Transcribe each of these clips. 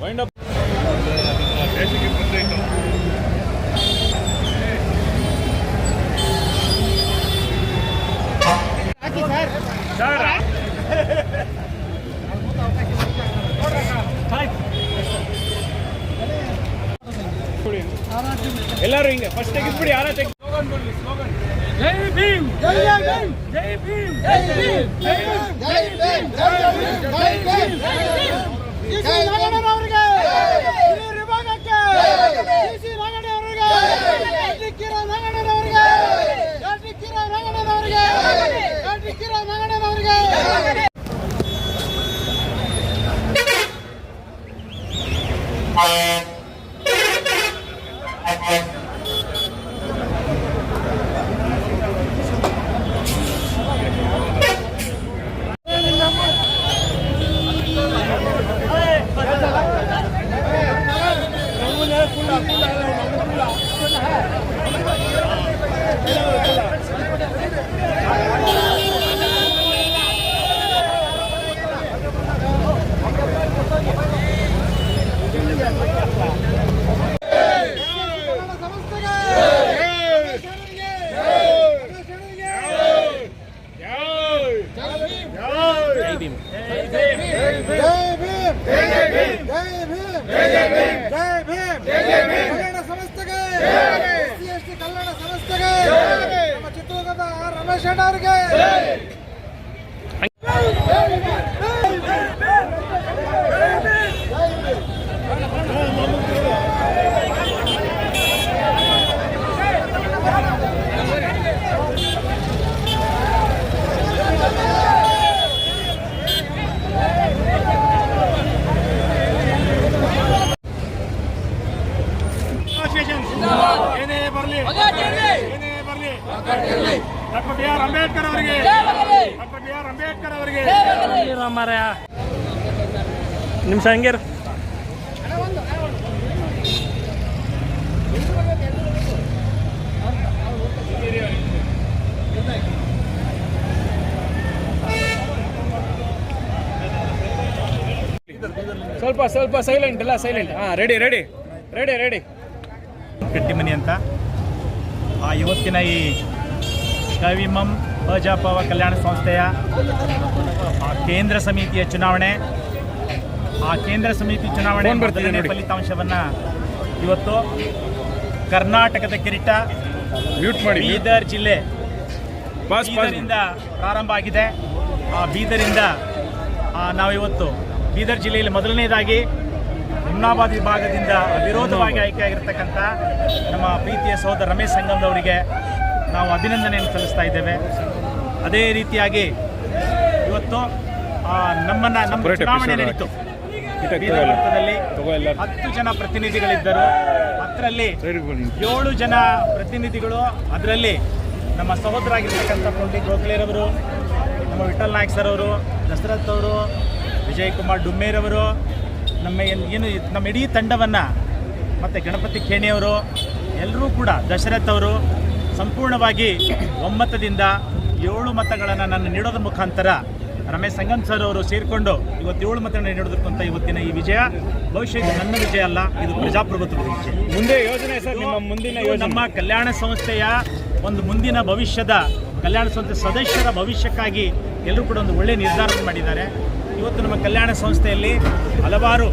Wind up ಎಲ್ಲರೂ ಹಿಂಗೆ first ತೆಗಿಸ್ಬಿಡಿ. ಯಾರ ತೆಗಿ ಜೈ ಭೀಮ್ ಜೈ ಭೀಮ್ ಜೈ ಭೀಮ್ ಜೈ ಭೀಮ್ ಜೈ ಭೀಮ್ ಜೈ ಭೀಮ್ ಜೈ ನಾಗಣ್ಣನವರಿಗೆ ವಿಭಾಗಕ್ಕೆ ನಾಗಣ್ಣನವರಿಗೆ ನಾಗಣ್ಣನವರಿಗೆ ನಾಗಣ್ಣನವರಿಗೆ ನಾಗಣ್ಣನವರಿಗೆ ಕಲ್ಯಾಣ ಸಂಸ್ಥೆಗೆ SC/ST ಕಲ್ಯಾಣ ಸಂಸ್ಥೆಗೆ ನಮ್ಮ ಚಿತ್ರದುರ್ಗದ ರಮೇಶ್ ಅಣ್ಣ ಅವರಿಗೆ ಡಾಕ್ಟರ್ ಬಿ ಆರ್ ಅಂಬೇಡ್ಕರ್ ಅವರಿಗೆ ನಿಮಿಷ ಹಂಗೆ ಸ್ವಲ್ಪ ಸೈಲೆಂಟ್ ಎಲ್ಲ ಸೈಲೆಂಟ್. ರೆಡಿ ಕಟ್ಟಿಮನಿ ಅಂತ ಇವತ್ತಿನ ಈ ಕವಿಮಂ ಅಜಾಪವ ಕಲ್ಯಾಣ ಸಂಸ್ಥೆಯ ಕೇಂದ್ರ ಸಮಿತಿಯ ಚುನಾವಣೆ, ಕೇಂದ್ರ ಸಮಿತಿ ಚುನಾವಣೆ ಫಲಿತಾಂಶವನ್ನು ಇವತ್ತು ಕರ್ನಾಟಕದ ಕಿರೀಟ ಬೀದರ್ ಜಿಲ್ಲೆ ಬೀದರಿಂದ ಪ್ರಾರಂಭ ಆಗಿದೆ. ಬೀದರಿಂದ ನಾವಿವತ್ತು ಬೀದರ್ ಜಿಲ್ಲೆಯಲ್ಲಿ ಮೊದಲನೇದಾಗಿ ಹುಮ್ನಾಬಾದ್ ವಿಭಾಗದಿಂದ ಅವಿರೋಧವಾಗಿ ಆಯ್ಕೆಯಾಗಿರ್ತಕ್ಕಂಥ ನಮ್ಮ ಪ್ರೀತಿಯ ಸಹೋದರ ರಮೇಶ್ ಸಂಗಮ್ ಅವರಿಗೆ ನಾವು ಅಭಿನಂದನೆಯನ್ನು ಸಲ್ಲಿಸ್ತಾ ಇದ್ದೇವೆ. ಅದೇ ರೀತಿಯಾಗಿ ಇವತ್ತು ನಮ್ಮ ಚುನಾವಣೆ ನಡೀತು. ಬೀದರ್ ವೃತ್ತದಲ್ಲಿ 10 ಜನ ಪ್ರತಿನಿಧಿಗಳಿದ್ದರು. ಅದರಲ್ಲಿ 7 ಜನ ಪ್ರತಿನಿಧಿಗಳು, ಅದರಲ್ಲಿ ನಮ್ಮ ಸಹೋದರಾಗಿರ್ತಕ್ಕಂಥ ಪಂಡಿತ್ ಗೋಖಲೆರವರು, ನಮ್ಮ ವಿಠಲ್ ನಾಯ್ಕ್ ಸರ್ ಅವರು, ದಶರಥ್ ಅವರು, ವಿಜಯ್ ಕುಮಾರ್ ಡುಮ್ಮೇರವರು, ನಮ್ಮ ಇಡೀ ತಂಡವನ್ನು ಮತ್ತು ಗಣಪತಿ ಖೇಣಿಯವರು ಎಲ್ಲರೂ ಕೂಡ ದಶರಥ್ ಅವರು ಸಂಪೂರ್ಣವಾಗಿ ಒಮ್ಮತದಿಂದ 7 ಮತಗಳನ್ನು ನನ್ನ ನೀಡೋದ್ರ ಮುಖಾಂತರ ರಮೇಶ್ ಸಂಗಮ್ ಸರ್ ಅವರು ಸೇರಿಕೊಂಡು ಇವತ್ತು 7 ಮತಗಳನ್ನು ನೀಡೋದಕ್ಕಂತ ಇವತ್ತಿನ ಈ ವಿಜಯ ಬಹುಶಃ ಇದು ನನ್ನ ವಿಜಯ ಅಲ್ಲ, ಇದು ಪ್ರಜಾಪ್ರಭುತ್ವದ ವಿಜಯ. ಮುಂದೆ ಯೋಜನೆ ಸರ್, ನಿಮ್ಮ ಮುಂದಿನ ನಮ್ಮ ಕಲ್ಯಾಣ ಸಂಸ್ಥೆಯ ಒಂದು ಮುಂದಿನ ಭವಿಷ್ಯದ ಕಲ್ಯಾಣ ಸಂಸ್ಥೆ ಸದಸ್ಯರ ಭವಿಷ್ಯಕ್ಕಾಗಿ ಎಲ್ಲರೂ ಕೂಡ ಒಂದು ಒಳ್ಳೆಯ ನಿರ್ಧಾರವನ್ನು ಮಾಡಿದ್ದಾರೆ. ಇವತ್ತು ನಮ್ಮ ಕಲ್ಯಾಣ ಸಂಸ್ಥೆಯಲ್ಲಿ ಹಲವಾರು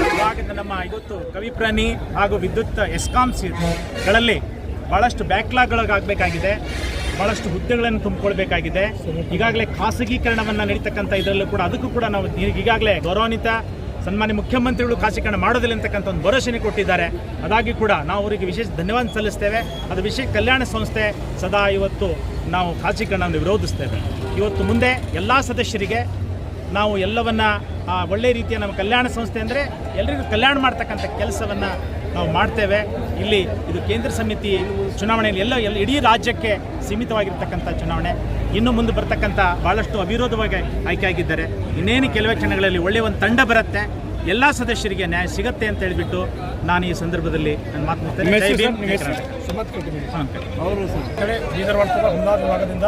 ವಿಭಾಗದ ನಮ್ಮ ಇವತ್ತು ಕವಿಪ್ರಾಣಿ ಹಾಗೂ ವಿದ್ಯುತ್ ಎಸ್ಕಾಂಗಳಲ್ಲಿ ಭಾಳಷ್ಟು ಬ್ಯಾಕ್ಲಾಗ್ಗಳಾಗಬೇಕಾಗಿದೆ, ಭಾಳಷ್ಟು ಹುದ್ದೆಗಳನ್ನು ತುಂಬಿಕೊಳ್ಬೇಕಾಗಿದೆ. ಈಗಾಗಲೇ ಖಾಸಗೀಕರಣವನ್ನು ನಡೀತಕ್ಕಂಥ ಇದರಲ್ಲೂ ಕೂಡ ಅದಕ್ಕೂ ಕೂಡ ನಾವು ಈಗಾಗಲೇ ಗೌರವಾನ್ವಿತ ಸನ್ಮಾನ್ಯ ಮುಖ್ಯಮಂತ್ರಿಗಳು ಖಾಸಗೀಕರಣ ಮಾಡೋದಿಲ್ಲ ಅಂತಕ್ಕಂಥ ಒಂದು ಭರವಸೆಯನ್ನು ಕೊಟ್ಟಿದ್ದಾರೆ. ಅದಾಗಿ ಕೂಡ ನಾವು ಅವರಿಗೆ ವಿಶೇಷ ಧನ್ಯವಾದ ಸಲ್ಲಿಸ್ತೇವೆ. ಅದು ವಿಶೇಷ ಕಲ್ಯಾಣ ಸಂಸ್ಥೆ ಸದಾ ಇವತ್ತು ನಾವು ಖಾಸಗೀಕರಣವನ್ನು ವಿರೋಧಿಸ್ತೇವೆ. ಇವತ್ತು ಮುಂದೆ ಎಲ್ಲ ಸದಸ್ಯರಿಗೆ ನಾವು ಎಲ್ಲವನ್ನ ಒಳ್ಳೆಯ ರೀತಿಯ ನಮ್ಮ ಕಲ್ಯಾಣ ಸಂಸ್ಥೆ ಅಂದರೆ ಎಲ್ಲರಿಗೂ ಕಲ್ಯಾಣ ಮಾಡ್ತಕ್ಕಂಥ ಕೆಲಸವನ್ನು ನಾವು ಮಾಡ್ತೇವೆ. ಇಲ್ಲಿ ಇದು ಕೇಂದ್ರ ಸಮಿತಿ ಚುನಾವಣೆಯಲ್ಲಿ ಎಲ್ಲ ಇಡೀ ರಾಜ್ಯಕ್ಕೆ ಸೀಮಿತವಾಗಿರ್ತಕ್ಕಂಥ ಚುನಾವಣೆ. ಇನ್ನು ಮುಂದೆ ಬರ್ತಕ್ಕಂಥ ಭಾಳಷ್ಟು ಅವಿರೋಧವಾಗಿ ಆಯ್ಕೆಯಾಗಿದ್ದಾರೆ. ಇನ್ನೇನು ಕೆಲವೇ ಕ್ಷಣಗಳಲ್ಲಿ ಒಳ್ಳೆಯ ಒಂದು ತಂಡ ಬರುತ್ತೆ, ಎಲ್ಲ ಸದಸ್ಯರಿಗೆ ನ್ಯಾಯ ಸಿಗುತ್ತೆ ಅಂತ ಹೇಳಿಬಿಟ್ಟು ನಾನು ಈ ಸಂದರ್ಭದಲ್ಲಿ ನಾನು ಮಾತನಾಡ್ತೇನೆ. ಅವರು ಬೀದರ್ ವರ್ತದ ಹುಮ್ನಾಬಾದ್ ವಿಭಾಗದಿಂದ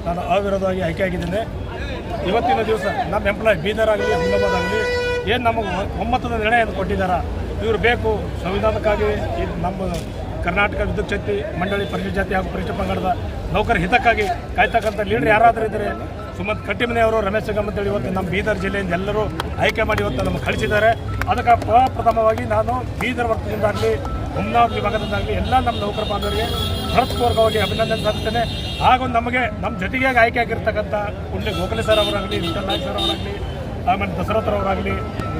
ನಾನು ಅವಿರೋಧವಾಗಿ ಆಯ್ಕೆಯಾಗಿದ್ದೇನೆ. ಇವತ್ತಿನ ದಿವಸ ನಮ್ಮ ಎಂಪ್ಲಾಯ್ ಬೀದರ್ ಆಗಲಿ ಹುಮ್ನಾಬಾದ್ ಆಗಲಿ ಏನು ನಮಗೆ ಒಮ್ಮತದ ನಿರ್ಣಯ ಕೊಟ್ಟಿದ್ದಾರೆ. ಇವರು ಬೇಕು ಸಂವಿಧಾನಕ್ಕಾಗಿ ನಮ್ಮ ಕರ್ನಾಟಕ ವಿದ್ಯುತ್ ಶಕ್ತಿ ಮಂಡಳಿ ಪರಿಶಿಷ್ಟ ಜಾತಿ ಹಾಗೂ ಪರಿಶಿಷ್ಟ ಪಂಗಡದ ನೌಕರ ಹಿತಕ್ಕಾಗಿ ಕಾಯ್ತಕ್ಕಂಥ ಲೀಡರ್ ಯಾರಾದರೂ ಇದ್ದರೆ ಸುಮಂತ್ ಕಟ್ಟಿಮನಿ ಅವರು, ರಮೇಶ್ ಸಂಗಮ್ ಅಂತೇಳಿ ಇವತ್ತು ನಮ್ಮ ಬೀದರ್ ಜಿಲ್ಲೆಯಿಂದ ಎಲ್ಲರೂ ಆಯ್ಕೆ ಮಾಡಿ ಇವತ್ತು ನಮಗೆ ಕಳಿಸಿದ್ದಾರೆ. ಅದಕ್ಕೆ ಪ್ರಥಮವಾಗಿ ನಾನು ಬೀದರ್ ವರ್ತದಿಂದಾಗಲಿ ಹುಮ್ನಾಬ್ ವಿಭಾಗದಿಂದಾಗಲಿ ಎಲ್ಲ ನಮ್ಮ ನೌಕರ ಬಾಂಧವರಿಗೆ ಹೃತ್ಪೂರ್ವಕವಾಗಿ ಅಭಿನಂದನೆ ಸಲ್ಲಿಸ್ತೇನೆ. ಹಾಗೂ ನಮಗೆ ನಮ್ಮ ಜೊತೆಗೆ ಆಯ್ಕೆ ಆಗಿರ್ತಕ್ಕಂಥ ಕುಂಡ್ಲಿ ಗೋಖಲೆ ಸರ್ ಅವರಾಗಲಿ, ವಿಠಲ್ ನಾಯ್ಕ್ ಸರ್ ಅವರಾಗಲಿ, ಆಮೇಲೆ ದಸರಥ್ ಅವರಾಗಲಿ,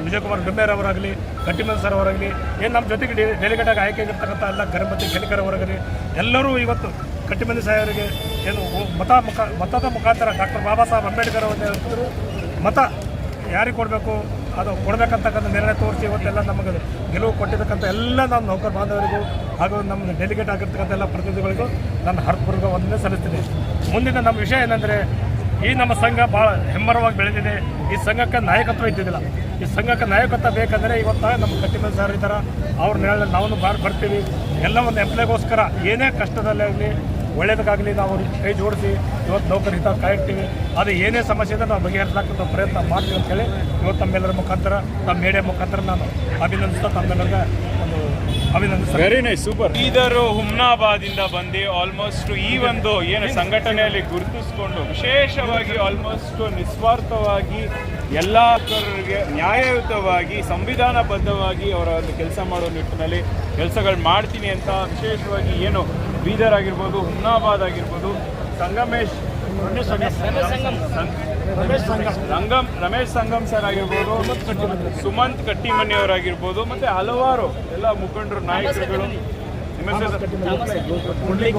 ವಿಜಯಕುಮಾರ್ ಡುಮ್ಮೇರ್ ಅವರಾಗಲಿ, ಕಟ್ಟಿಮನ್ ಸರ್ ಅವರಾಗಲಿ, ಏನು ನಮ್ಮ ಜೊತೆಗೆ ಡೆಲಿಗೇಟಾಗಿ ಆಯ್ಕೆ ಆಗಿರ್ತಕ್ಕಂಥ ಎಲ್ಲ ಗರಮತಿ ಕೆಲಿಕರ್ ಅವರಾಗಲಿ ಎಲ್ಲರೂ ಇವತ್ತು ಕಟ್ಟಿಮನಿ ಸಾಹೇಬರಿಗೆ ಏನು ಮತದ ಮುಖಾಂತರ ಡಾಕ್ಟರ್ ಬಾಬಾ ಸಾಹೇಬ್ ಅಂಬೇಡ್ಕರ್ ಅವರು ಮತ ಯಾರಿಗೆ ಕೊಡಬೇಕು ಅದು ಕೊಡಬೇಕಂತಕ್ಕಂಥ ನಿರ್ಣಯ ತೋರಿಸಿ ಇವತ್ತೆಲ್ಲ ನಮಗೆ ಗೆಲುವು ಕೊಟ್ಟಿರ್ತಕ್ಕಂಥ ಎಲ್ಲ ನಮ್ಮ ನೌಕರ ಬಾಂಧವರಿಗೂ ಹಾಗೂ ನಮ್ಮ ಡೆಲಿಗೇಟ್ ಆಗಿರ್ತಕ್ಕಂಥ ಎಲ್ಲ ಪ್ರತಿನಿಧಿಗಳಿಗೂ ನನ್ನ ಹೃತ್ಪೂರ್ವಕ ವಂದನೆ ಸಲ್ಲಿಸ್ತೀನಿ. ಮುಂದಿನ ನಮ್ಮ ವಿಷಯ ಏನಂದರೆ, ಈ ನಮ್ಮ ಸಂಘ ಭಾಳ ಹೆಮ್ಮರವಾಗಿ ಬೆಳೆದಿದೆ. ಈ ಸಂಘಕ್ಕೆ ನಾಯಕತ್ವ ಇದ್ದಿದ್ದಿಲ್ಲ. ಈ ಸಂಘಕ್ಕೆ ನಾಯಕತ್ವ ಬೇಕಂದರೆ ಇವತ್ತು ನಮ್ಮ ಕಟ್ಟಿಮನಿ ಸರ್ ಇದ್ದಾರೆ, ಅವ್ರ ನೆರಳಲ್ಲಿ ನಾವು ಬರ್ತೀವಿ. ಎಲ್ಲ ಒಂದು ಎಂಪ್ಲಾಯ್ಗೋಸ್ಕರ ಏನೇ ಕಷ್ಟದಲ್ಲಾಗಲಿ ಒಳ್ಳೇದಕ್ಕಾಗಲಿ ನಾವು ಕೈ ಜೋಡಿಸಿ ಇವತ್ತು ನೌಕರ ಹಿತ ಕಾಯ್ತೀವಿ. ಅದು ಏನೇ ಸಮಸ್ಯೆ ಇದ್ದರೆ ನಾವು ಬಗೆಹರಿಸಲಿಕ್ಕೆ ಪ್ರಯತ್ನ ಮಾಡ್ತೀವಿ ಅಂತೇಳಿ ಇವತ್ತು ತಮ್ಮೆಲ್ಲರ ಮುಖಾಂತರ, ನಮ್ಮ ಮೀಡಿಯಾ ಮುಖಾಂತರ ನಾನು ಅಭಿನಂದಿಸ್ತಾ ತಮ್ಮೆಲ್ಲರಿಗೆ ಒಂದು ಅಭಿನಂದಿಸ್ತೀನಿ. Very nice, super. ಬೀದರು ಹುಮ್ನಾಬಾದಿಂದ ಬಂದು ಆಲ್ಮೋಸ್ಟ್ ಈ ಒಂದು ಏನು ಸಂಘಟನೆಯಲ್ಲಿ ಗುರುತಿಸಿಕೊಂಡು ವಿಶೇಷವಾಗಿ ಆಲ್ಮೋಸ್ಟ್ ನಿಸ್ವಾರ್ಥವಾಗಿ ಎಲ್ಲ ನೌಕರರಿಗೆ ನ್ಯಾಯಯುತವಾಗಿ ಸಂವಿಧಾನಬದ್ಧವಾಗಿ ಅವರ ಒಂದು ಕೆಲಸ ಮಾಡೋ ನಿಟ್ಟಿನಲ್ಲಿ ಕೆಲಸಗಳು ಮಾಡ್ತೀನಿ ಅಂತ ವಿಶೇಷವಾಗಿ ಏನು ಬೀದರ್ ಆಗಿರ್ಬೋದು, ಹುಮ್ನಾಬಾದ್ ಆಗಿರ್ಬೋದು, ರಮೇಶ್ ಸಂಗಮ್ ಸರ್ ಆಗಿರ್ಬೋದು, ಸುಮಂತ್ ಕಟ್ಟಿಮನಿ ಅವರಾಗಿರ್ಬೋದು, ಮತ್ತೆ ಹಲವಾರು ಎಲ್ಲ ಮುಖಂಡರು, ನಾಯಕರುಗಳು, ಪುಂಡಲಿ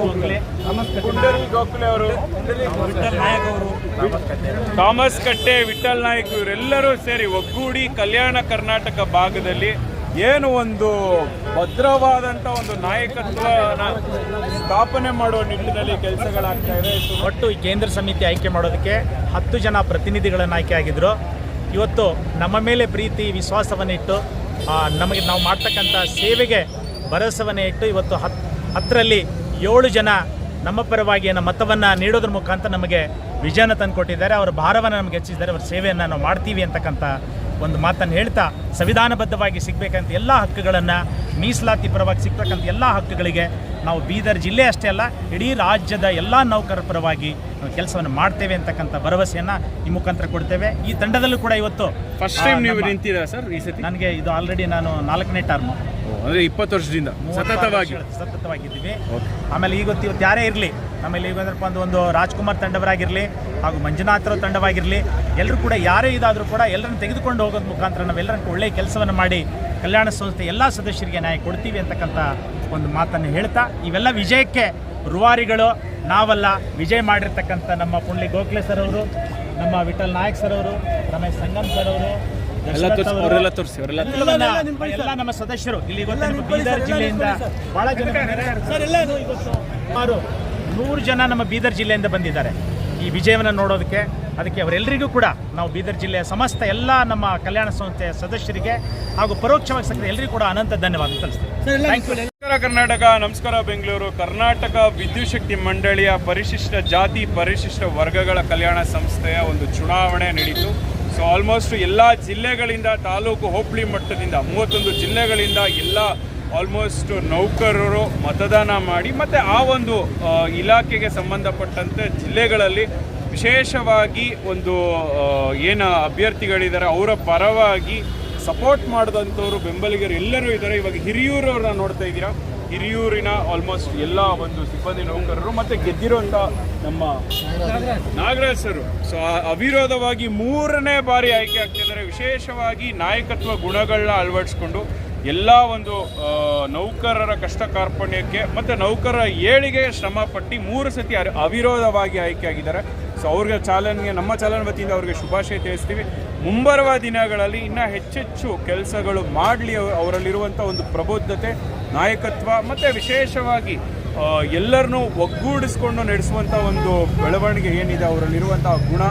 ಗೋಖಲೆ ಅವರು, ಥಾಮಸ್ ಕಟ್ಟೆ, ವಿಠಲ್ ನಾಯಕ್ ಇವರೆಲ್ಲರೂ ಸೇರಿ ಒಗ್ಗೂಡಿ ಕಲ್ಯಾಣ ಕರ್ನಾಟಕ ಭಾಗದಲ್ಲಿ ಏನು ಒಂದು ಭದ್ರವಾದಂಥ ಒಂದು ನಾಯಕತ್ವನ ಸ್ಥಾಪನೆ ಮಾಡುವ ನಿಟ್ಟಿನಲ್ಲಿ ಕೆಲಸಗಳಾಗ್ತಾ ಇದೆ. ಒಟ್ಟು ಈ ಕೇಂದ್ರ ಸಮಿತಿ ಆಯ್ಕೆ ಮಾಡೋದಕ್ಕೆ 10 ಜನ ಪ್ರತಿನಿಧಿಗಳನ್ನು ಆಯ್ಕೆ ಆಗಿದ್ದರು. ಇವತ್ತು ನಮ್ಮ ಮೇಲೆ ಪ್ರೀತಿ ವಿಶ್ವಾಸವನ್ನು ಇಟ್ಟು ನಮಗೆ ನಾವು ಮಾಡ್ತಕ್ಕಂಥ ಸೇವೆಗೆ ಭರವಸೆಯನ್ನು ಇಟ್ಟು ಇವತ್ತು 10ರಲ್ಲಿ 7 ಜನ ನಮ್ಮ ಪರವಾಗಿ ನಮ್ಮ ಮತವನ್ನು ನೀಡೋದ್ರ ಮುಖಾಂತರ ನಮಗೆ ವಿಜಯನ ತಂದುಕೊಟ್ಟಿದ್ದಾರೆ. ಅವರ ಭಾರವನ್ನು ನಮಗೆ ಹೆಚ್ಚಿಸಿದ್ದಾರೆ. ಅವರ ಸೇವೆಯನ್ನು ನಾವು ಮಾಡ್ತೀವಿ ಅಂತಕ್ಕಂಥ ಒಂದು ಮಾತನ್ನು ಹೇಳ್ತಾ, ಸಂವಿಧಾನಬದ್ಧವಾಗಿ ಸಿಗಬೇಕಂತ ಎಲ್ಲ ಹಕ್ಕುಗಳನ್ನು, ಮೀಸಲಾತಿ ಪರವಾಗಿ ಸಿಗ್ತಕ್ಕಂಥ ಎಲ್ಲ ಹಕ್ಕುಗಳಿಗೆ ನಾವು ಬೀದರ್ ಜಿಲ್ಲೆ ಅಷ್ಟೇ ಅಲ್ಲ ಇಡೀ ರಾಜ್ಯದ ಎಲ್ಲ ನೌಕರರ ಪರವಾಗಿ ನಾವು ಕೆಲಸವನ್ನು ಮಾಡ್ತೇವೆ ಅಂತಕ್ಕಂಥ ಭರವಸೆಯನ್ನು ಈ ಮುಖಾಂತರ ಕೊಡ್ತೇವೆ. ಈ ತಂಡದಲ್ಲೂ ಕೂಡ ಇವತ್ತು ಫಸ್ಟ್ ಟೈಮ್ ನೀವು ನಿಂತಿದ್ದೀರಾ ಸರ್ ಈ ಸತಿ? ನನಗೆ ಇದು ಆಲ್ರೆಡಿ ನಾನು 4ನೇ ಟರ್ಮು, ಅಂದರೆ 20 ವರ್ಷದಿಂದ ಸತತವಾಗಿದ್ದೀವಿ. ಆಮೇಲೆ ಇವತ್ತು ಯಾರೇ ಇರಲಿ, ಆಮೇಲೆ ಈಗ ಒಂದು ರಾಜ್ಕುಮಾರ್ ತಂಡವರಾಗಿರಲಿ ಹಾಗೂ ಮಂಜುನಾಥರ ತಂಡವಾಗಿರಲಿ, ಎಲ್ಲರೂ ಕೂಡ ಯಾರೇ ಇದಾದರೂ ಕೂಡ ಎಲ್ಲರನ್ನು ತೆಗೆದುಕೊಂಡು ಹೋಗೋದ್ರ ಮುಖಾಂತರ ನಾವೆಲ್ಲರನ್ನು ಒಳ್ಳೆಯ ಕೆಲಸವನ್ನು ಮಾಡಿ ಕಲ್ಯಾಣ ಸಂಸ್ಥೆ ಎಲ್ಲ ಸದಸ್ಯರಿಗೆ ನ್ಯಾಯ ಕೊಡ್ತೀವಿ ಅಂತಕ್ಕಂಥ ಒಂದು ಮಾತನ್ನು ಹೇಳ್ತಾ, ಇವೆಲ್ಲ ವಿಜಯಕ್ಕೆ ರೂವಾರಿಗಳು ನಾವಲ್ಲ, ವಿಜಯ್ ಮಾಡಿರ್ತಕ್ಕಂಥ ನಮ್ಮ ಪುಂಡ್ಲಿ ಗೋಖಲೆ ಸರ್ ಅವರು, ನಮ್ಮ ವಿಠಲ್ ನಾಯಕ್ ಸರ್ ಅವರು, ರಮೇಶ್ ಸಂಗಮ್ ಸರ್ ಅವರು, ಎಲ್ಲ ನಮ್ಮ ಸದಸ್ಯರು ಇಲ್ಲಿ ಬೀದರ್ ಜಿಲ್ಲೆಯಿಂದ ಬಹಳ ಜನ, ಸುಮಾರು 100 ಜನ ನಮ್ಮ ಬೀದರ್ ಜಿಲ್ಲೆಯಿಂದ ಬಂದಿದ್ದಾರೆ ಈ ವಿಜಯವನ್ನು ನೋಡೋದಕ್ಕೆ. ಅದಕ್ಕೆ ಅವರೆಲ್ಲರಿಗೂ ಕೂಡ ನಾವು ಬೀದರ್ ಜಿಲ್ಲೆಯ ಸಮಸ್ತ ಎಲ್ಲ ನಮ್ಮ ಕಲ್ಯಾಣ ಸಂಸ್ಥೆಯ ಸದಸ್ಯರಿಗೆ ಹಾಗೂ ಪರೋಕ್ಷವಾಗಿ ಸಕ್ರಿಯ ಎಲ್ಲರಿಗೂ ಕೂಡ ಅನಂತ ಧನ್ಯವಾದ ಸಲ್ಲಿಸ್ತೀವಿ. ನಮಸ್ಕಾರ ಕರ್ನಾಟಕ, ನಮಸ್ಕಾರ ಬೆಂಗಳೂರು. ಕರ್ನಾಟಕ ವಿದ್ಯುತ್ ಶಕ್ತಿ ಮಂಡಳಿಯ ಪರಿಶಿಷ್ಟ ಜಾತಿ ಪರಿಶಿಷ್ಟ ವರ್ಗಗಳ ಕಲ್ಯಾಣ ಸಂಸ್ಥೆಯ ಒಂದು ಚುನಾವಣೆ ನಡೀತು. ಸೊ ಆಲ್ಮೋಸ್ಟ್ ಎಲ್ಲ ಜಿಲ್ಲೆಗಳಿಂದ, ತಾಲೂಕು ಹೋಬಳಿ ಮಟ್ಟದಿಂದ 31 ಜಿಲ್ಲೆಗಳಿಂದ ಎಲ್ಲ ಆಲ್ಮೋಸ್ಟ್ ನೌಕರರು ಮತದಾನ ಮಾಡಿ ಮತ್ತು ಆ ಒಂದು ಇಲಾಖೆಗೆ ಸಂಬಂಧಪಟ್ಟಂತೆ ಜಿಲ್ಲೆಗಳಲ್ಲಿ ವಿಶೇಷವಾಗಿ ಒಂದು ಏನು ಅಭ್ಯರ್ಥಿಗಳಿದ್ದಾರೆ ಅವರ ಪರವಾಗಿ ಸಪೋರ್ಟ್ ಮಾಡಿದಂಥವ್ರು, ಬೆಂಬಲಿಗರು ಎಲ್ಲರೂ ಇದ್ದಾರೆ. ಇವಾಗ ಹಿರಿಯೂರವ್ರನ್ನ ನೋಡ್ತಾ ಇದ್ದೀರಾ. ಹಿರಿಯೂರಿನ ಆಲ್ಮೋಸ್ಟ್ ಎಲ್ಲ ಒಂದು ಸಿಬ್ಬಂದಿ ನೌಕರರು ಮತ್ತು ಗೆದ್ದಿರುವಂಥ ನಮ್ಮ ನಾಗರಾಜ್ ಸರ್ ಸೊ ಅವಿರೋಧವಾಗಿ 3ನೇ ಬಾರಿ ಆಯ್ಕೆ ಆಗ್ತಿದ್ದಾರೆ. ವಿಶೇಷವಾಗಿ ನಾಯಕತ್ವ ಗುಣಗಳನ್ನ ಅಳವಡಿಸ್ಕೊಂಡು ಎಲ್ಲ ಒಂದು ನೌಕರರ ಕಷ್ಟ ಕಾರ್ಪಣ್ಯಕ್ಕೆ ಮತ್ತು ನೌಕರರ ಏಳಿಗೆ ಶ್ರಮಪಟ್ಟು 3 ಸತಿ ಅವಿರೋಧವಾಗಿ ಆಯ್ಕೆ ಆಗಿದ್ದಾರೆ. ಸೊ ಅವ್ರಿಗೆ ನಮ್ಮ ಚಾಲನೆ ವತಿಯಿಂದ ಅವ್ರಿಗೆ ಶುಭಾಶಯ ತಿಳಿಸ್ತೀವಿ. ಮುಂಬರುವ ದಿನಗಳಲ್ಲಿ ಇನ್ನೂ ಹೆಚ್ಚೆಚ್ಚು ಕೆಲಸಗಳು ಮಾಡಲಿ, ಅವರಲ್ಲಿರುವಂಥ ಒಂದು ಪ್ರಬುದ್ಧತೆ, ನಾಯಕತ್ವ ಮತ್ತು ವಿಶೇಷವಾಗಿ ಎಲ್ಲರನ್ನೂ ಒಗ್ಗೂಡಿಸ್ಕೊಂಡು ನಡೆಸುವಂಥ ಒಂದು ಬೆಳವಣಿಗೆ ಏನಿದೆ ಅವರಲ್ಲಿರುವಂಥ ಗುಣ,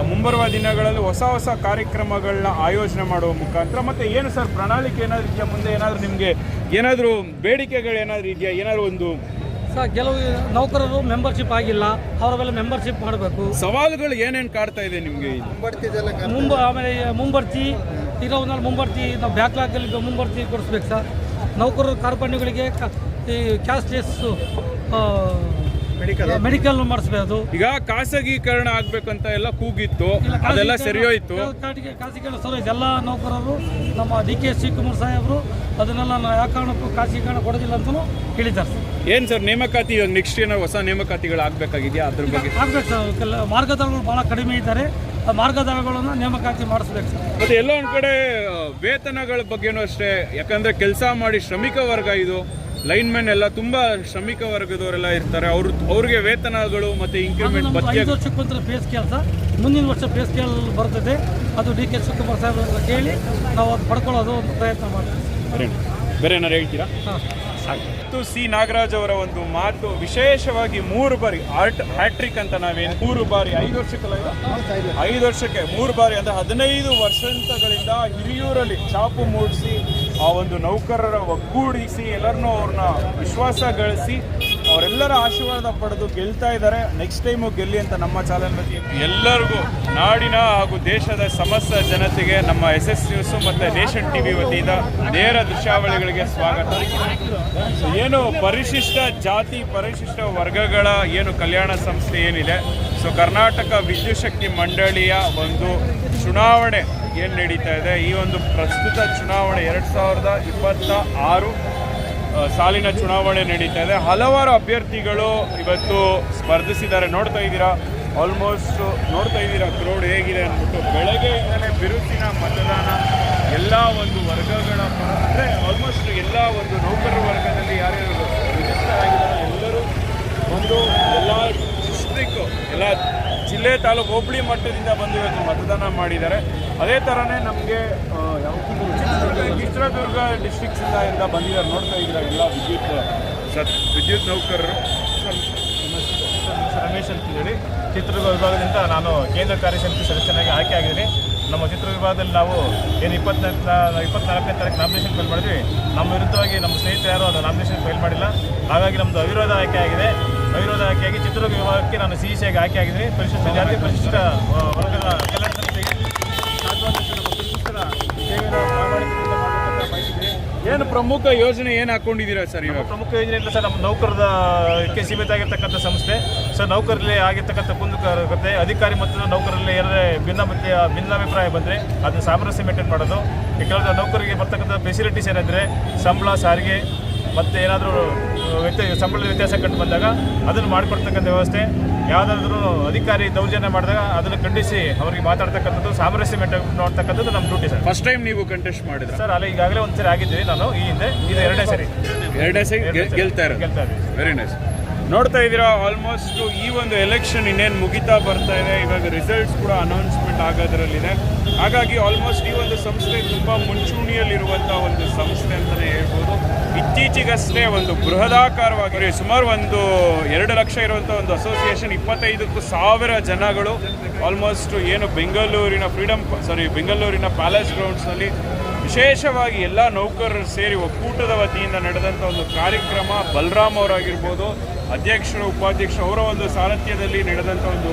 ಮುಂಬರುವ ದಿನಗಳಲ್ಲಿ ಹೊಸ ಕಾರ್ಯಕ್ರಮಗಳನ್ನ ಆಯೋಜನೆ ಮಾಡುವ ಮುಖಾಂತರ ಮತ್ತು ಏನು ಸರ್ ಪ್ರಣಾಳಿಕೆ ಏನಾದರೂ ಇದೆಯಾ? ಮುಂದೆ ಏನಾದರೂ ನಿಮಗೆ ಏನಾದರೂ ಬೇಡಿಕೆಗಳು ಏನಾದರೂ ಇದೆಯಾ? ಏನಾದರೂ ಒಂದು ಸರ್, ಕೆಲವು ನೌಕರರು ಮೆಂಬರ್ಶಿಪ್ ಆಗಿಲ್ಲ, ಅವರ ಮೇಲೆ ಮೆಂಬರ್ಶಿಪ್ ಮಾಡಬೇಕು. ಸವಾಲುಗಳು ಏನೇನು ಕಾಡ್ತಾ ಇದೆ ನಿಮಗೆ? ಆಮೇಲೆ ಮುಂಬಡ್ತಿ, ಇರೋವನ್ನೆಲ್ಲ ಮುಂಬಡ್ತಿ ನಾವು ಬ್ಯಾಕ್ಲಾಗಲ್ಲಿ ಮುಂಬಡ್ತಿ ಕೊಡಿಸ್ಬೇಕು ಸರ್. ನೌಕರರು ಕಾರ್ಖಾನೆಗಳಿಗೆ ಈ ಕ್ಯಾಶ್ಲೆಸ್ ಮೆಡಿಕಲ್ ಮಾಡಿಸ್ಬೋದು. ಈಗ ಖಾಸಗೀಕರಣ ಆಗ್ಬೇಕಂತ ಎಲ್ಲ ಕೂಗಿತ್ತು, ಅದೆಲ್ಲ ಸರಿಯೋಯ್ತು. ಖಾಸಗೀಕರಣ ಸರ್ ಎಲ್ಲ ನೌಕರರು ನಮ್ಮ DK ಶಿವಕುಮಾರ್ ಸಾಹೇಬರು ಅದನ್ನೆಲ್ಲ ಯಾವ ಕಾರಣಕ್ಕೂ ಖಾಸಗೀಕರಣ ಕೊಡೋದಿಲ್ಲ ಅಂತಲೂ ಹೇಳಿದ್ದಾರೆ ಸರ್. ಏನು ಸರ್ ನೇಮಕಾತಿ ಇವಾಗ ನೆಕ್ಸ್ಟ್ ಏನೋ ಹೊಸ ನೇಮಕಾತಿಗಳು ಆಗಬೇಕಾಗಿದೆಯಾ? ಅದ್ರ ಬಗ್ಗೆ ಆಗ್ಬೇಕು ಸರ್. ಮಾರ್ಗದರ್ಶಕರು ಭಾಳ ಕಡಿಮೆ ಇದ್ದಾರೆ, ಆ ಮಾರ್ಗದರ್ಶಕಗಳನ್ನು ನೇಮಕಾತಿ ಮಾಡಿಸ್ಬೇಕು ಸರ್. ಮತ್ತೆ ಎಲ್ಲೋ ಒಂದು ಕಡೆ ವೇತನಗಳ ಬಗ್ಗೆನೂ ಅಷ್ಟೇ, ಯಾಕಂದ್ರೆ ಕೆಲಸ ಮಾಡಿ ಶ್ರಮಿಕ ವರ್ಗ ಇದು ಲೈನ್ಮೆನ್ ಎಲ್ಲ ತುಂಬಾ ಶ್ರಮಿಕ ವರ್ಗದವರೆಲ್ಲ ಇರ್ತಾರೆ, ಅವ್ರಿಗೆ ವೇತನಗಳು ಮತ್ತೆ ಇಂಕ್ರಿಮೆಂಟ್ 5 ವರ್ಷಕ್ಕೊಂದು ಪೇ ಸ್ಕೇಲ್ ಸರ್. ಮುಂದಿನ ವರ್ಷ ಪೇ ಸ್ಕೇಲ್ ಬರ್ತದೆ, ಅದು DK ಶಿವಕುಮಾರ್ ಸಾಹೇಬ್ರ ಕೇಳಿ ನಾವು ಅದು ಪಡ್ಕೊಳ್ಳೋದು ಒಂದು ಪ್ರಯತ್ನ ಮಾಡ್ತೀವಿ. ಬೇರೆ ಏನಾರು ಹೇಳ್ತೀರಾ? ಸಾಕು. ಸಿ ನಾಗರಾಜ್ ಅವರ ಒಂದು ಮಾತು, ವಿಶೇಷವಾಗಿ 3 ಬಾರಿ ಹ್ಯಾಟ್ರಿಕ್ ಅಂತ ನಾವೇನು 3 ಬಾರಿ 5 ವರ್ಷಕ್ಕಲ್ಲ, 5 ವರ್ಷಕ್ಕೆ 3 ಬಾರಿ ಅಂದರೆ 15 ವರ್ಷಗಳಿಂದ ಹಿರಿಯೂರಲ್ಲಿ ಛಾಪು ಮೂಡಿಸಿ ಆ ಒಂದು ನೌಕರರ ಒಗ್ಗೂಡಿಸಿ ಎಲ್ಲರನ್ನೂ ಅವ್ರನ್ನ ವಿಶ್ವಾಸ ಗಳಿಸಿ ಅವರೆಲ್ಲರ ಆಶೀರ್ವಾದ ಪಡೆದು ಗೆಲ್ತಾ ಇದ್ದಾರೆ. ನೆಕ್ಸ್ಟ್ ಟೈಮು ಗೆಲ್ಲಿ ಅಂತ ನಮ್ಮ ಚಾನಲ್ ಎಲ್ಲರಿಗೂ ನಾಡಿನ ಹಾಗೂ ದೇಶದ ಸಮಸ್ತ ಜನತೆಗೆ ನಮ್ಮ SS ನ್ಯೂಸು ಮತ್ತು ನೇಷನ್ TV ವತಿಯಿಂದ ನೇರ ದೃಶ್ಯಾವಳಿಗಳಿಗೆ ಸ್ವಾಗತ. ಏನು ಪರಿಶಿಷ್ಟ ಜಾತಿ ಪರಿಶಿಷ್ಟ ವರ್ಗಗಳ ಏನು ಕಲ್ಯಾಣ ಸಂಸ್ಥೆ ಏನಿದೆ, ಸೊ ಕರ್ನಾಟಕ ವಿದ್ಯುತ್ ಶಕ್ತಿ ಮಂಡಳಿಯ ಒಂದು ಚುನಾವಣೆ ಏನು ನಡೀತಾ ಇದೆ, ಈ ಒಂದು ಪ್ರಸ್ತುತ ಚುನಾವಣೆ 2026 ಸಾಲಿನ ಚುನಾವಣೆ ನಡೀತಾ ಇದೆ. ಹಲವಾರು ಅಭ್ಯರ್ಥಿಗಳು ಇವತ್ತು ಸ್ಪರ್ಧಿಸಿದ್ದಾರೆ. ನೋಡ್ತಾ ಇದ್ದೀರಾ, ಆಲ್ಮೋಸ್ಟ್ ನೋಡ್ತಾ ಇದ್ದೀರಾ ಕ್ರೌಡ್ ಹೇಗಿದೆ ಅಂದ್ಬಿಟ್ಟು. ಬೆಳಗ್ಗೆಯಿಂದಲೇ ಬಿರುಸಿನ ಮತದಾನ ಎಲ್ಲ ಒಂದು ವರ್ಗಗಳ, ಅಂದರೆ ಆಲ್ಮೋಸ್ಟ್ ಎಲ್ಲ ಒಂದು ನೌಕರರ ವರ್ಗದಲ್ಲಿ ಯಾರ್ಯಾರು ರಿಜಿಸ್ಟರ್ ಆಗಿದ್ದಾರೆ ಎಲ್ಲರೂ ಒಂದು ಎಲ್ಲ ಡಿಸ್ಟ್ರಿಕ್ಕು ಎಲ್ಲ ಜಿಲ್ಲೆ ತಾಲೂಕು ಹೋಬಳಿ ಮಟ್ಟದಿಂದ ಬಂದು ಇವತ್ತು ಮತದಾನ ಮಾಡಿದ್ದಾರೆ. ಅದೇ ಥರನೇ ನಮಗೆ ಚಿತ್ರದುರ್ಗ ಡಿಸ್ಟ್ರಿಕ್ಸಿಂದ ಬಂದಿದ್ದಾರೆ. ನೋಡ್ತಾ ಇದ್ದೀರಾ ಎಲ್ಲ ವಿದ್ಯುತ್ ನೌಕರರು. ರಮೇಶ್ ಅಂತ ಹೇಳಿ ಚಿತ್ರದುರ್ಗ ವಿಭಾಗದಿಂದ ನಾನು ಕೇಂದ್ರ ಕಾರ್ಯಸಮಿತಿ ಸದಸ್ಯನಾಗಿ ಆಯ್ಕೆ ಆಗಿದ್ದೀನಿ. ನಮ್ಮ ಚಿತ್ರದುರ್ಗ ವಿಭಾಗದಲ್ಲಿ ನಾವು ಏನು 24ನೇ ತಾರೀಕು ನಾಮಿನೇಷನ್ ಫೈಲ್ ಮಾಡಿದ್ವಿ. ನಮ್ಮ ವಿರುದ್ಧವಾಗಿ ನಮ್ಮ ಸ್ನೇಹಿತರು ಯಾರು ಅದು ನಾಮಿನೇಷನ್ ಫೈಲ್ ಮಾಡಿಲ್ಲ. ಹಾಗಾಗಿ ನಮ್ಮದು ಅವಿರೋಧ ಆಯ್ಕೆ ಆಗಿದೆ. ಅವಿರೋಧ ಆಯ್ಕೆಯಾಗಿ ಚಿತ್ರದುರ್ಗ ವಿಭಾಗಕ್ಕೆ ನಾನು CEC ಆಗಿ ಆಯ್ಕೆ ಆಗಿದ್ದೀನಿ. ಪರಿಶಿಷ್ಟ ಜಾತಿ ಪರಿಶಿಷ್ಟ ವರ್ಗದ ಕಲ್ಯಾಣ ಸಮಿತಿಗೆ ಏನು ಪ್ರಮುಖ ಯೋಜನೆ ಏನು ಹಾಕೊಂಡಿದ್ದೀರಾ ಸರ್? ಇವಾಗ ಪ್ರಮುಖ ಯೋಜನೆ ಇಲ್ಲ ಸರ್, ನಮ್ಮ ನೌಕರದಕ್ಕೆ ಸೀಮಿತ ಆಗಿರ್ತಕ್ಕಂಥ ಸಂಸ್ಥೆ ಸರ್. ನೌಕರಲ್ಲಿ ಆಗಿರ್ತಕ್ಕಂಥ ಕುಂದುಕೊರತೆ ಅಧಿಕಾರಿ ಮತ್ತು ನೌಕರಲ್ಲಿ ಏನಾದರೆ ಭಿನ್ನಾಭಿಪ್ರಾಯ ಬಂದರೆ ಅದನ್ನ ಸಾಮರಸ್ಯ ಮೇಂಟೈನ್ ಮಾಡೋದು. ಕೆಲವು ನೌಕರಿಗೆ ಬರ್ತಕ್ಕಂಥ ಫೆಸಿಲಿಟೀಸ್ ಏನಂದರೆ ಸಂಬಳ, ಸಾರಿಗೆ ಮತ್ತು ಏನಾದರೂ ಸಂಬಳದ ವ್ಯತ್ಯಾಸ ಕಂಡು ಬಂದಾಗ ಅದನ್ನು ಮಾಡಿಕೊಡ್ತಕ್ಕಂಥ ವ್ಯವಸ್ಥೆ. ಯಾವುದಾದ್ರೂ ಅಧಿಕಾರಿ ದೌರ್ಜನ್ಯ ಮಾಡಿದಾಗ ಅದನ್ನು ಖಂಡಿಸಿ ಅವರಿಗೆ ಮಾತಾಡ್ತಕ್ಕಂಥದ್ದು, ಸಾಮರಸ್ಯ ಮೇಂಟೈನ್ ಮಾಡ್ತಕ್ಕಂಥದ್ದು ನಮ್ಮ ಡ್ಯೂಟಿ ಸರ್. ಫಸ್ಟ್ ಟೈಮ್ ನೀವು ಕಂಟೆಸ್ಟ್ ಮಾಡಿದ್ರೆ ಸರ್? ಅಲ್ಲ, ಈಗಾಗಲೇ ಒಂದ್ಸರಿ ಆಗಿದ್ದೀವಿ ನಾನು ಈ ಹಿಂದೆ. ಇದು ಎರಡನೇ ಸರಿ ಗೆಲ್ತಾ ಇರೋದು. Very nice. ನೋಡ್ತಾ ಇದ್ದೀರಾ, ಆಲ್ಮೋಸ್ಟ್ ಈ ಒಂದು ಎಲೆಕ್ಷನ್ ಇನ್ನೇನು ಮುಗಿತಾ ಬರ್ತಾ ಇದೆ. ಇವಾಗ ರಿಸಲ್ಟ್ಸ್ ಕೂಡ ಅನೌನ್ಸ್ಮೆಂಟ್ ಆಗೋದ್ರಲ್ಲಿದೆ. ಹಾಗಾಗಿ ಆಲ್ಮೋಸ್ಟ್ ಈ ಒಂದು ಸಂಸ್ಥೆ ತುಂಬ ಮುಂಚೂಣಿಯಲ್ಲಿರುವಂಥ ಒಂದು ಸಂಸ್ಥೆ ಅಂತಲೇ ಹೇಳ್ಬೋದು. ಇತ್ತೀಚೆಗಷ್ಟೇ ಒಂದು ಬೃಹದಾಕಾರವಾಗಿ ಸುಮಾರು ಒಂದು 2 ಲಕ್ಷ ಇರುವಂಥ ಒಂದು ಅಸೋಸಿಯೇಷನ್ 25,000 ಜನಗಳು ಆಲ್ಮೋಸ್ಟ್ ಏನು ಬೆಂಗಳೂರಿನ ಪ್ಯಾಲೇಸ್ ಗ್ರೌಂಡ್ಸ್ನಲ್ಲಿ ವಿಶೇಷವಾಗಿ ಎಲ್ಲ ನೌಕರರು ಸೇರಿ ಒಕ್ಕೂಟದ ವತಿಯಿಂದ ನಡೆದಂಥ ಒಂದು ಕಾರ್ಯಕ್ರಮ. ಬಲರಾಮ್ ಅವರಾಗಿರ್ಬೋದು, ಅಧ್ಯಕ್ಷರು ಉಪಾಧ್ಯಕ್ಷರು ಅವರ ಒಂದು ಸಾರಥ್ಯದಲ್ಲಿ ನಡೆದಂಥ ಒಂದು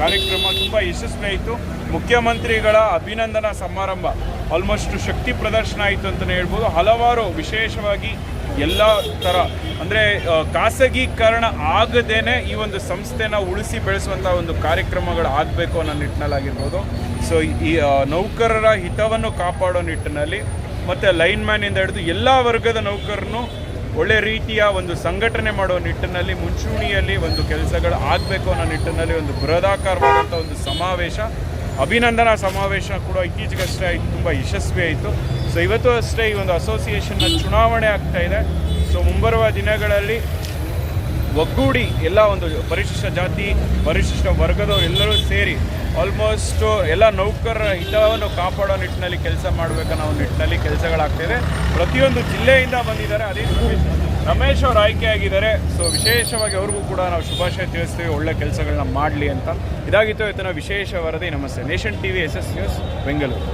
ಕಾರ್ಯಕ್ರಮ ತುಂಬ ಯಶಸ್ವಿಯಾಯಿತು. ಮುಖ್ಯಮಂತ್ರಿಗಳ ಅಭಿನಂದನಾ ಸಮಾರಂಭ ಆಲ್ಮೋಸ್ಟ್ ಶಕ್ತಿ ಪ್ರದರ್ಶನ ಆಯಿತು ಅಂತಲೇ ಹೇಳ್ಬೋದು. ಹಲವಾರು ವಿಶೇಷವಾಗಿ ಎಲ್ಲ ಥರ ಅಂದರೆ ಖಾಸಗೀಕರಣ ಆಗದೇನೆ ಈ ಒಂದು ಸಂಸ್ಥೆನ ಉಳಿಸಿ ಬೆಳೆಸುವಂಥ ಒಂದು ಕಾರ್ಯಕ್ರಮಗಳು ಆಗಬೇಕು ಅನ್ನೋ ನಿಟ್ಟಿನಲ್ಲಾಗಿರ್ಬೋದು. ಸೊ ಈ ನೌಕರರ ಹಿತವನ್ನು ಕಾಪಾಡೋ ನಿಟ್ಟಿನಲ್ಲಿ ಮತ್ತು ಲೈನ್ಮ್ಯಾನಿಂದ ಹಿಡಿದು ಎಲ್ಲ ವರ್ಗದ ನೌಕರನ್ನು ಒಳ್ಳೆ ರೀತಿಯ ಒಂದು ಸಂಘಟನೆ ಮಾಡೋ ನಿಟ್ಟಿನಲ್ಲಿ ಮುಂಚೂಣಿಯಲ್ಲಿ ಒಂದು ಕೆಲಸಗಳು ಆಗಬೇಕು ಅನ್ನೋ ನಿಟ್ಟಿನಲ್ಲಿ ಒಂದು ಬೃಹದಾಕಾರವಾದಂಥ ಒಂದು ಸಮಾವೇಶ, ಅಭಿನಂದನಾ ಸಮಾವೇಶ ಕೂಡ ಇತ್ತೀಚೆಗಷ್ಟೇ ಆಯಿತು, ತುಂಬ ಯಶಸ್ವಿ ಆಯಿತು. ಸೊ ಇವತ್ತು ಅಷ್ಟೇ ಈ ಒಂದು ಅಸೋಸಿಯೇಷನ್ನ ಚುನಾವಣೆ ಆಗ್ತಾ ಇದೆ. ಸೊ ಮುಂಬರುವ ದಿನಗಳಲ್ಲಿ ಒಗ್ಗೂಡಿ ಎಲ್ಲ ಒಂದು ಪರಿಶಿಷ್ಟ ಜಾತಿ ಪರಿಶಿಷ್ಟ ವರ್ಗದವರು ಎಲ್ಲರೂ ಸೇರಿ ಆಲ್ಮೋಸ್ಟ್ ಎಲ್ಲ ನೌಕರರ ಹಿತವನ್ನು ಕಾಪಾಡೋ ನಿಟ್ಟಿನಲ್ಲಿ ಕೆಲಸ ಮಾಡಬೇಕನ್ನೋ ನಿಟ್ಟಿನಲ್ಲಿ ಕೆಲಸಗಳಾಗ್ತಿದೆ. ಪ್ರತಿಯೊಂದು ಜಿಲ್ಲೆಯಿಂದ ಬಂದಿದ್ದಾರೆ. ಅದೇ ರಮೇಶ್ ಅವರು ಆಯ್ಕೆಯಾಗಿದ್ದಾರೆ. ಸೊ ವಿಶೇಷವಾಗಿ ಅವ್ರಿಗೂ ಕೂಡ ನಾವು ಶುಭಾಶಯ ತಿಳಿಸ್ತೀವಿ, ಒಳ್ಳೆ ಕೆಲಸಗಳನ್ನ ಮಾಡಲಿ ಅಂತ. ಇದಾಗಿತ್ತು ಇವತ್ತಿನ ವಿಶೇಷ ವರದಿ. ನಮಸ್ತೆ. Nation TV SS news, Bengaluru.